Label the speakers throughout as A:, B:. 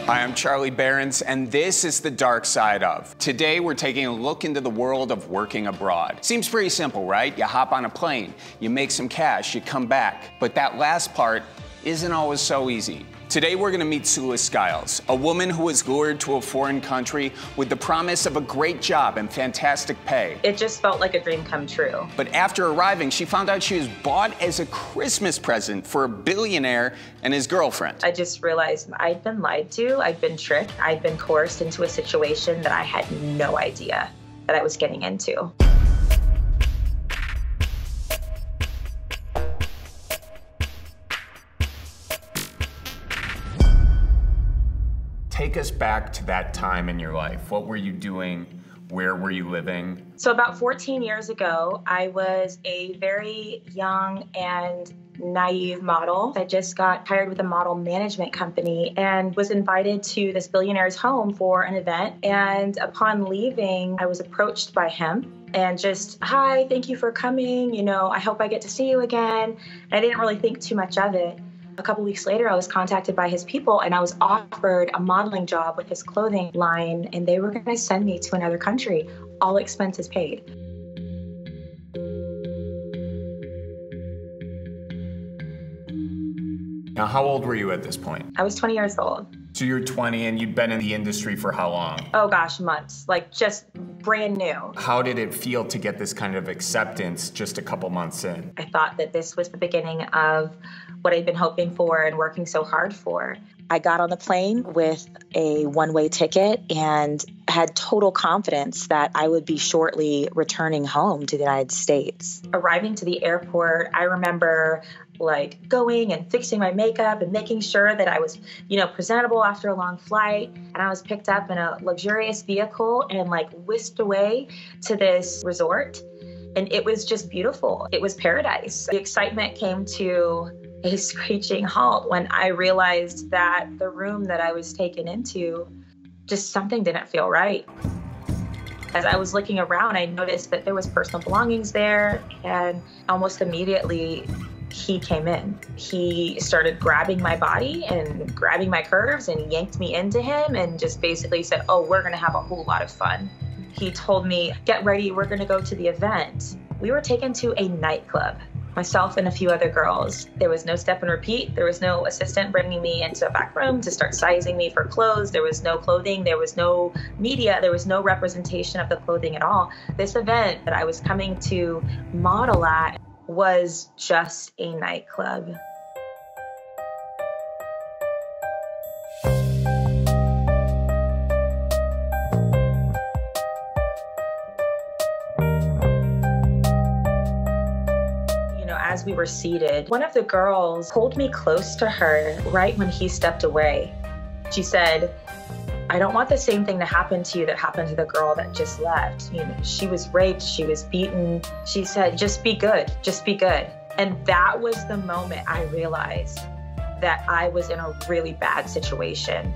A: Hi, I'm Charlie Berens, and this is The Dark Side Of. Today, we're taking a look into the world of working abroad. Seems pretty simple, right? You hop on a plane, you make some cash, you come back. But that last part isn't always so easy. Today, we're gonna meet Sula Skiles, a woman who was lured to a foreign country with the promise of a great job and fantastic pay.
B: It just felt like a dream come true.
A: But after arriving, she found out she was bought as a Christmas present for a billionaire and his girlfriend.
B: I just realized I'd been lied to, I'd been tricked, I'd been coerced into a situation that I had no idea that I was getting into.
A: Take us back to that time in your life. What were you doing? Where were you living?
B: So about 14 years ago, I was a very young and naive model. I just got hired with a model management company and was invited to this billionaire's home for an event. And upon leaving, I was approached by him and just, hi, thank you for coming. You know, I hope I get to see you again. And I didn't really think too much of it. A couple weeks later, I was contacted by his people and I was offered a modeling job with his clothing line, and they were going to send me to another country, all expenses paid.
A: Now, how old were you at this point?
B: I was 20 years old.
A: So you're 20 and you'd been in the industry for how long?
B: Oh gosh, months, like just brand new.
A: How did it feel to get this kind of acceptance just a couple months in?
B: I thought that this was the beginning of what I'd been hoping for and working so hard for. I got on the plane with a one-way ticket and had total confidence that I would be shortly returning home to the United States. Arriving to the airport, I remember like going and fixing my makeup and making sure that I was, you know, presentable after a long flight. And I was picked up in a luxurious vehicle and like whisked away to this resort. And it was just beautiful. It was paradise. The excitement came to a screeching halt when I realized that the room that I was taken into, just something didn't feel right. As I was looking around, I noticed that there was personal belongings there, and almost immediately he came in. He started grabbing my body and grabbing my curves and yanked me into him and just basically said, oh, we're gonna have a whole lot of fun. He told me, get ready, we're gonna go to the event. We were taken to a nightclub, myself and a few other girls. There was no step and repeat. There was no assistant bringing me into a back room to start sizing me for clothes. There was no clothing. There was no media. There was no representation of the clothing at all. This event that I was coming to model at was just a nightclub. As we were seated, one of the girls pulled me close to her right when he stepped away. She said, I don't want the same thing to happen to you that happened to the girl that just left. You know, she was raped, she was beaten. She said, just be good, just be good. And that was the moment I realized that I was in a really bad situation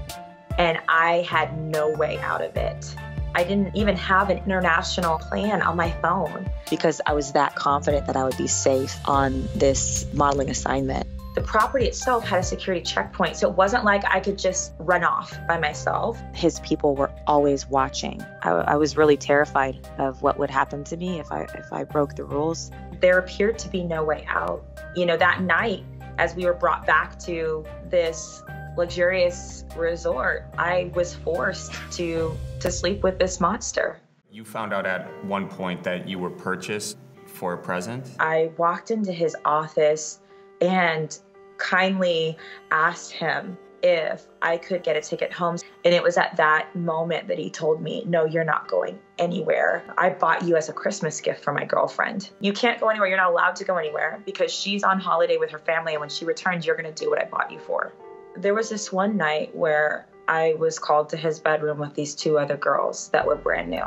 B: and I had no way out of it. I didn't even have an international plan on my phone because I was that confident that I would be safe on this modeling assignment. The property itself had a security checkpoint, so it wasn't like I could just run off by myself. His people were always watching. I was really terrified of what would happen to me if I broke the rules. There appeared to be no way out. You know, that night, as we were brought back to this luxurious resort, I was forced to sleep with this monster.
A: You found out at one point that you were purchased for a present?
B: I walked into his office and kindly asked him if I could get a ticket home. And it was at that moment that he told me, no, you're not going anywhere. I bought you as a Christmas gift for my girlfriend. You can't go anywhere. You're not allowed to go anywhere because she's on holiday with her family. And when she returns, you're going to do what I bought you for. There was this one night where I was called to his bedroom with these two other girls that were brand new.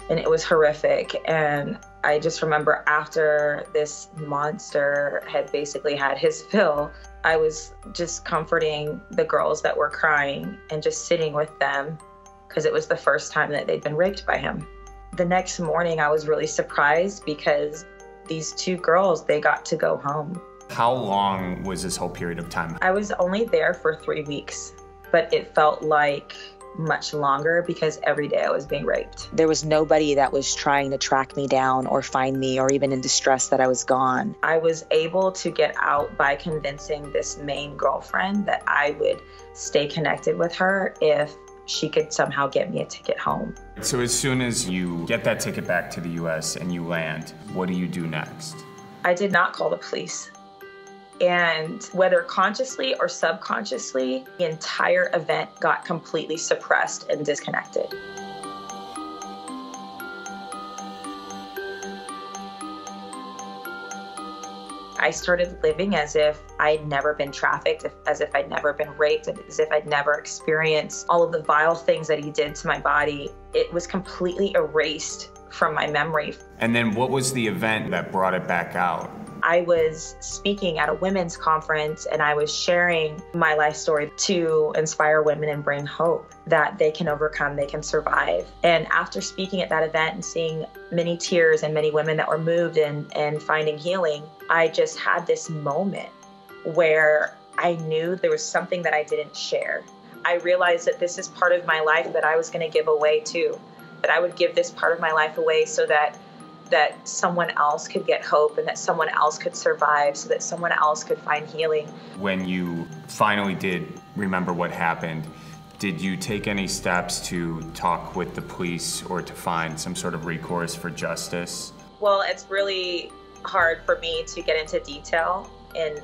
B: And it was horrific. And I just remember after this monster had basically had his fill, I was just comforting the girls that were crying and just sitting with them because it was the first time that they'd been raped by him. The next morning, I was really surprised because these two girls, they got to go home.
A: How long was this whole period of time?
B: I was only there for 3 weeks. but it felt like much longer because every day I was being raped.
C: There was nobody that was trying to track me down or find me or even in distress that I was gone.
B: I was able to get out by convincing this main girlfriend that I would stay connected with her if she could somehow get me a ticket home.
A: So as soon as you get that ticket back to the US and you land, what do you do next?
B: I did not call the police. And whether consciously or subconsciously, the entire event got completely suppressed and disconnected. I started living as if I'd never been trafficked, as if I'd never been raped, as if I'd never experienced all of the vile things that he did to my body. It was completely erased from my memory.
A: And then what was the event that brought it back out?
B: I was speaking at a women's conference and I was sharing my life story to inspire women and bring hope that they can overcome, they can survive. And after speaking at that event and seeing many tears and many women that were moved and finding healing, I just had this moment where I knew there was something that I didn't share. I realized that this is part of my life that I was going to give away too, that I would give this part of my life away so that someone else could get hope and that someone else could survive, so that someone else could find healing.
A: When you finally did remember what happened, did you take any steps to talk with the police or to find some sort of recourse for justice?
B: Well, it's really hard for me to get into detail in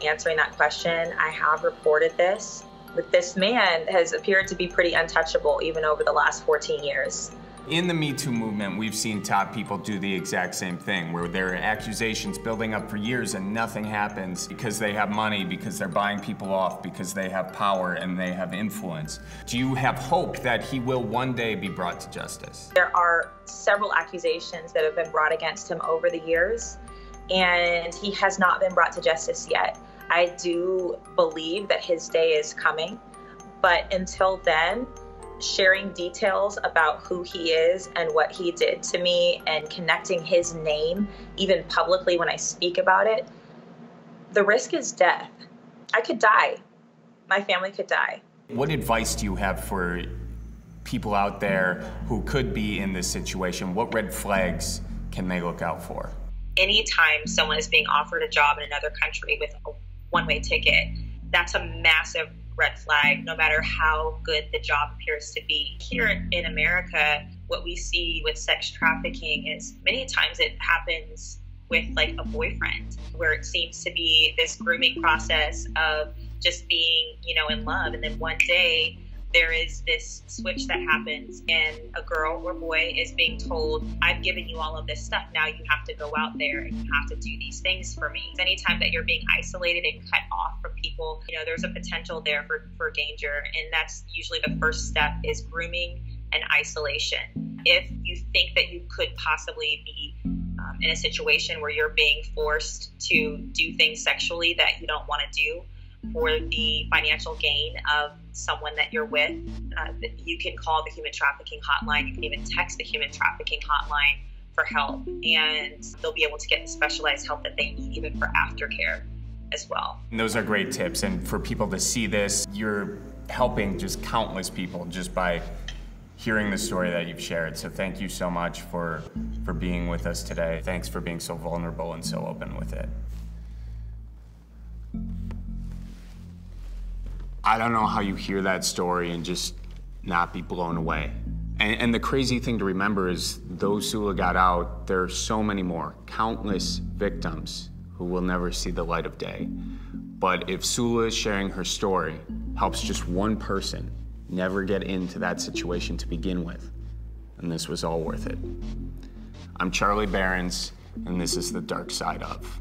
B: answering that question. I have reported this. But this man has appeared to be pretty untouchable even over the last 14 years.
A: In the Me Too movement, we've seen top people do the exact same thing, where there are accusations building up for years and nothing happens because they have money, because they're buying people off, because they have power and they have influence. Do you have hope that he will one day be brought to justice?
B: There are several accusations that have been brought against him over the years, and he has not been brought to justice yet. I do believe that his day is coming, but until then, sharing details about who he is and what he did to me and connecting his name, even publicly when I speak about it, the risk is death. I could die. My family could die.
A: What advice do you have for people out there who could be in this situation? What red flags can they look out for?
B: Anytime someone is being offered a job in another country with a one-way ticket, that's a massive red flag, no matter how good the job appears to be. Here in America, what we see with sex trafficking is many times it happens with like a boyfriend, where it seems to be this grooming process of just being, in love. And then one day there is this switch that happens and a girl or boy is being told, I've given you all of this stuff. Now you have to go out there and you have to do these things for me. Anytime that you're being isolated and cut off from people, there's a potential there for danger. And that's usually the first step, is grooming and isolation. If you think that you could possibly be in a situation where you're being forced to do things sexually that you don't want to do for the financial gain of someone that you're with, you can call the Human Trafficking Hotline. You can even text the Human Trafficking Hotline for help, and they'll be able to get the specialized help that they need, even for aftercare as well.
A: And those are great tips, and for people to see this, you're helping just countless people just by hearing the story that you've shared. So thank you so much for being with us today. Thanks for being so vulnerable and so open with it. I don't know how you hear that story and just not be blown away. And the crazy thing to remember is those Sula got out, there are so many more, countless victims who will never see the light of day. But if Sula sharing her story helps just one person never get into that situation to begin with, then this was all worth it. I'm Charlie Berens, and this is The Dark Side of.